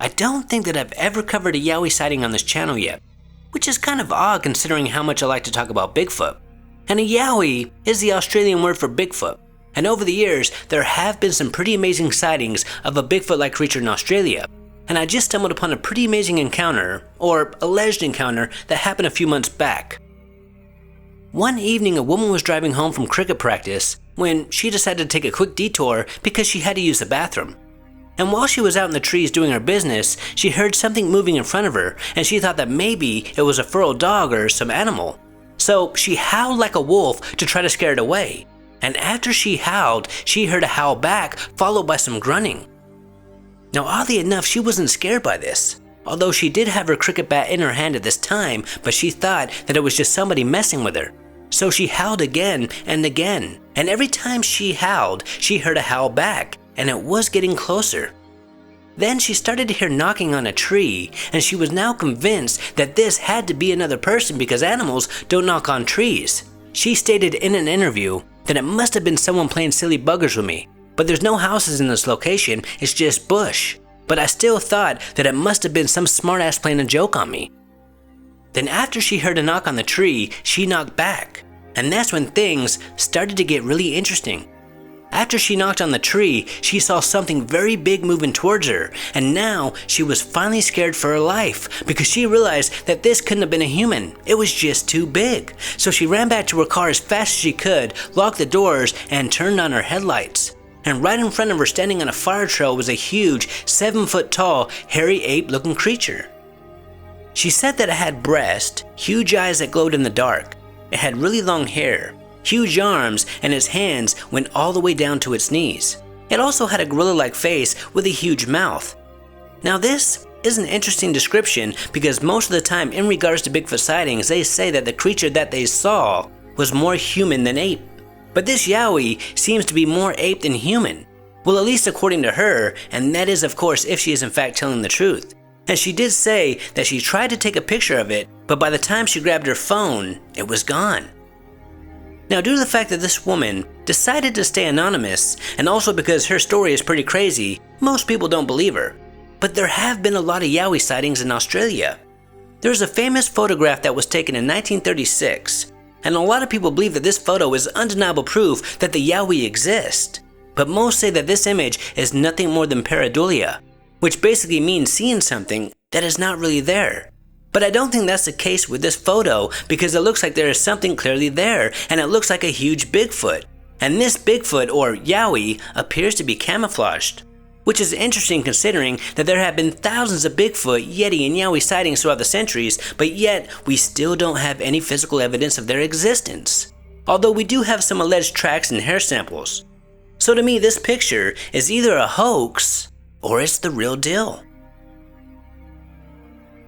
I don't think that I've ever covered a Yowie sighting on this channel yet, which is kind of odd considering how much I like to talk about Bigfoot. And a Yowie is the Australian word for Bigfoot, and over the years there have been some pretty amazing sightings of a Bigfoot-like creature in Australia, and I just stumbled upon a pretty amazing encounter, or alleged encounter, that happened a few months back. One evening a woman was driving home from cricket practice when she decided to take a quick detour because she had to use the bathroom. And while she was out in the trees doing her business, she heard something moving in front of her, and she thought that maybe it was a feral dog or some animal. So she howled like a wolf to try to scare it away. And after she howled, she heard a howl back, followed by some grunting. Now oddly enough, she wasn't scared by this, although she did have her cricket bat in her hand at this time, but she thought that it was just somebody messing with her. So she howled again and again, and every time she howled, she heard a howl back, and it was getting closer. Then she started to hear knocking on a tree, and she was now convinced that this had to be another person because animals don't knock on trees. She stated in an interview that it must have been someone playing silly buggers with me, but there's no houses in this location, it's just bush. But I still thought that it must have been some smartass playing a joke on me. Then after she heard a knock on the tree, she knocked back, and that's when things started to get really interesting. After she knocked on the tree, she saw something very big moving towards her, and now she was finally scared for her life because she realized that this couldn't have been a human. It was just too big. So she ran back to her car as fast as she could, locked the doors, and turned on her headlights. And right in front of her, standing on a fire trail, was a huge 7-foot-tall, hairy ape-looking creature. She said that it had breasts, huge eyes that glowed in the dark. It had really long hair, huge arms, and its hands went all the way down to its knees. It also had a gorilla-like face with a huge mouth. Now this is an interesting description because most of the time in regards to Bigfoot sightings, they say that the creature that they saw was more human than ape. But this Yowie seems to be more ape than human. Well, at least according to her, and that is of course if she is in fact telling the truth. And she did say that she tried to take a picture of it, but by the time she grabbed her phone, it was gone. Now, due to the fact that this woman decided to stay anonymous, and also because her story is pretty crazy, most people don't believe her. But there have been a lot of Yowie sightings in Australia. There's a famous photograph that was taken in 1936, and a lot of people believe that this photo is undeniable proof that the Yowie exist. But most say that this image is nothing more than pareidolia, which basically means seeing something that is not really there. But I don't think that's the case with this photo because it looks like there is something clearly there, and it looks like a huge Bigfoot. And this Bigfoot, or Yowie, appears to be camouflaged, which is interesting considering that there have been thousands of Bigfoot, Yeti, and Yowie sightings throughout the centuries, but yet we still don't have any physical evidence of their existence. Although we do have some alleged tracks and hair samples. So to me, this picture is either a hoax or it's the real deal.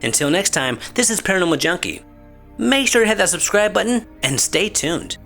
Until next time, this is Paranormal Junkie. Make sure to hit that subscribe button and stay tuned.